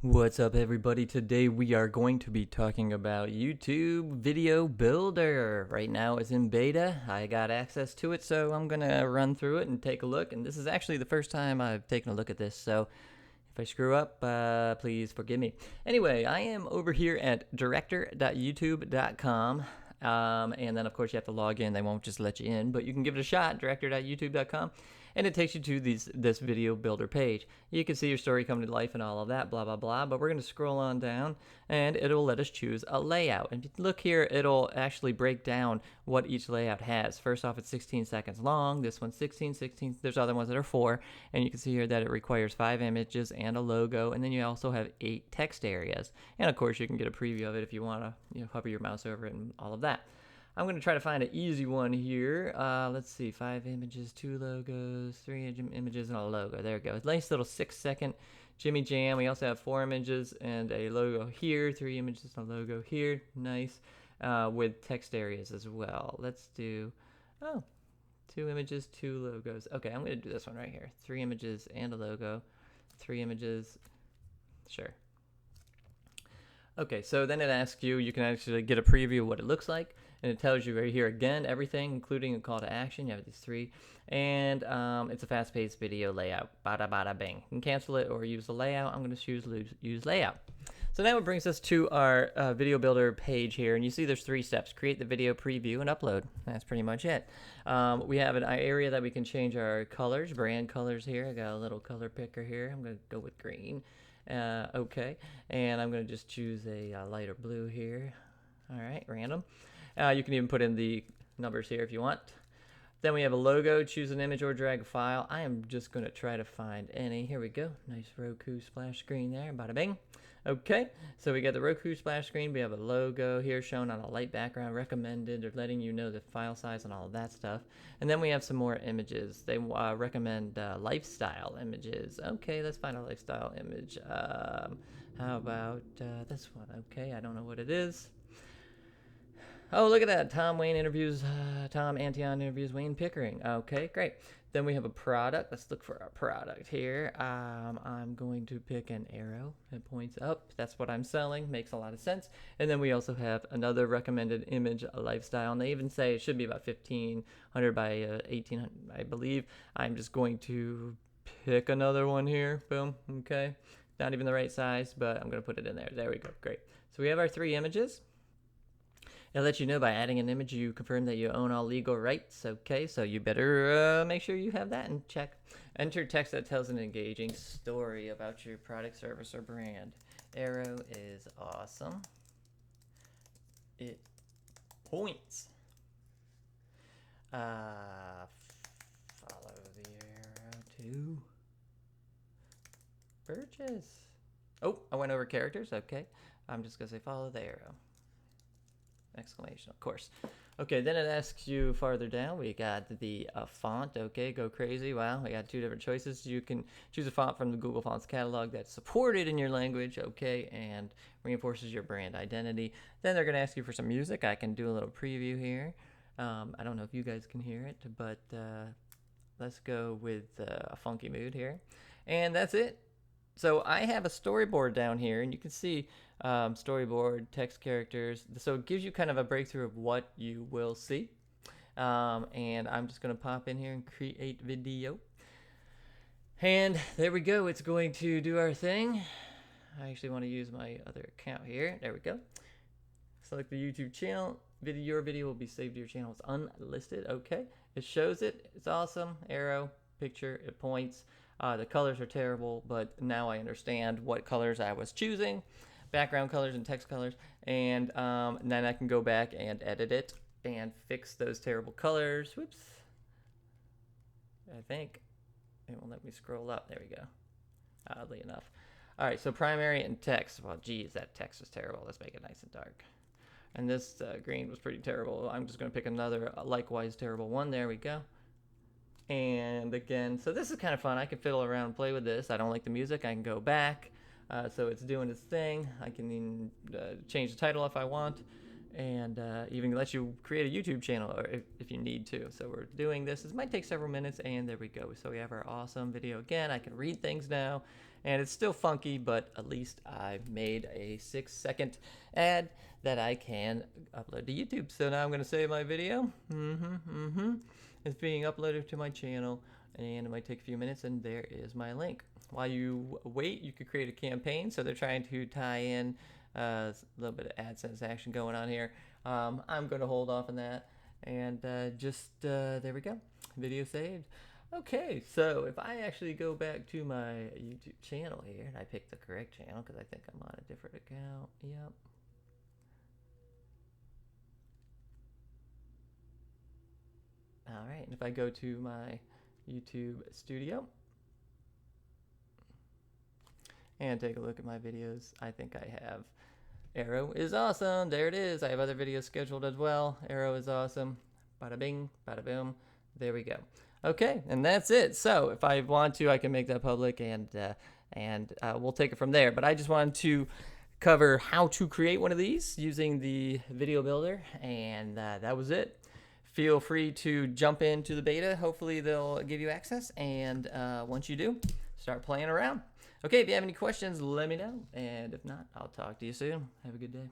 What's up, everybody? Today we are going to be talking about YouTube Video Builder. Right now it's in beta. I got access to it, so I'm going to run through it and take a look. And this is actually the first time I've taken a look at this, so if I screw up, please forgive me. Anyway, I am over here at director.youtube.com. And then, of course, you have to log in. They won't just let you in, but you can give it a shot, director.youtube.com. And it takes you to this video builder page. You can see your story coming to life and all of that, blah, blah, blah. But we're going to scroll on down, and it'll let us choose a layout. And if you look here, it'll actually break down what each layout has. First off, it's 16 seconds long. This one's 16. There's other ones that are 4. And you can see here that it requires 5 images and a logo. And then you also have 8 text areas. And, of course, you can get a preview of it if you want to hover your mouse over it and all of that. I'm going to try to find an easy one here. Let's see, 5 images, 2 logos, 3 images, and a logo. There we go. Nice little 6-second Jimmy Jam. We also have 4 images and a logo here, 3 images and a logo here. Nice. With text areas as well. Let's do, 2 images, 2 logos. Okay, I'm going to do this one right here. 3 images and a logo. 3 images. Sure. Okay, so then it asks you can actually get a preview of what it looks like. And it tells you right here again, everything, including a call to action. You have these 3. And it's a fast-paced video layout. Bada, bada, bing. You can cancel it or use the layout. I'm going to choose use layout. So now it brings us to our video builder page here. And you see there's 3 steps. Create the video, preview, and upload. That's pretty much it. We have an area that we can change our colors, brand colors here. I got a little color picker here. I'm going to go with green. Okay. And I'm going to just choose a lighter blue here. All right, random. You can even put in the numbers here if you want. Then we have a logo. Choose an image or drag a file. I am just going to try to find any. Here we go. Nice Roku splash screen there. Bada bing. Okay, so we got the Roku splash screen. We have a logo here shown on a light background, recommended, or letting you know the file size and all of that stuff. And then we have some more images. They recommend lifestyle images. Okay, let's find a lifestyle image. How about this one? Okay, I don't know what it is. Oh, look at that. Tom Antion interviews Wayne Pickering. Okay, great. Then we have a product. Let's look for our product here. I'm going to pick an arrow that points up. That's what I'm selling. Makes a lot of sense. And then we also have another recommended image, a lifestyle. And they even say it should be about 1500 by 1800, I believe. I'm just going to pick another one here. Boom. Okay. Not even the right size, but I'm going to put it in there. There we go. Great. So we have our 3 images. It'll let you know by adding an image you confirm that you own all legal rights. Okay, so you better make sure you have that in check. Enter text that tells an engaging story about your product, service, or brand. Arrow is awesome. It points. Follow the arrow to purchase. Oh, I went over characters. Okay, I'm just going to say follow the arrow. Exclamation, of course. Okay, then it asks you farther down. We got the font. Okay, go crazy. Wow, we got 2 different choices. You can choose a font from the Google Fonts catalog that's supported in your language. Okay, and reinforces your brand identity. Then they're going to ask you for some music. I can do a little preview here. I don't know if you guys can hear it, but let's go with a funky mood here. And that's it. So I have a storyboard down here, and you can see storyboard, text characters. So it gives you kind of a breakthrough of what you will see. And I'm just going to pop in here and create video. And there we go. It's going to do our thing. I actually want to use my other account here. There we go. Select the YouTube channel. Your video will be saved to your channel. It's unlisted. Okay. It shows it. It's awesome. Arrow, picture, it points. The colors are terrible, but now I understand what colors I was choosing. Background colors and text colors. And then I can go back and edit it and fix those terrible colors. Whoops. I think it won't let me scroll up. There we go. Oddly enough. All right, so primary and text. Well, geez, that text is terrible. Let's make it nice and dark. And this green was pretty terrible. I'm just going to pick another likewise terrible one. There we go. And again, so this is kind of fun. I can fiddle around and play with this. I don't like the music. I can go back. So it's doing its thing. I can even change the title if I want. And even let you create a YouTube channel or if you need to. So we're doing this. This might take several minutes, and there we go. So we have our awesome video again. I can read things now, and it's still funky, but at least I made a 6-second ad that I can upload to YouTube. So now I'm going to save my video. It's being uploaded to my channel, and it might take a few minutes, and there is my link. While you wait, you could create a campaign. So they're trying to tie in a little bit of AdSense action going on here. I'm going to hold off on that, and there we go. Video saved. Okay, so if I actually go back to my YouTube channel here, and I pick the correct channel because I think I'm on a different account. Yep. All right, and if I go to my YouTube studio and take a look at my videos, I think I have Arrow is awesome. There it is. I have other videos scheduled as well. Arrow is awesome. Bada bing, bada boom. There we go. Okay, and that's it. So if I want to, I can make that public, and we'll take it from there. But I just wanted to cover how to create one of these using the video builder, and that was it. Feel free to jump into the beta. Hopefully they'll give you access, and once you do, start playing around. Okay, if you have any questions, let me know, and if not, I'll talk to you soon. Have a good day.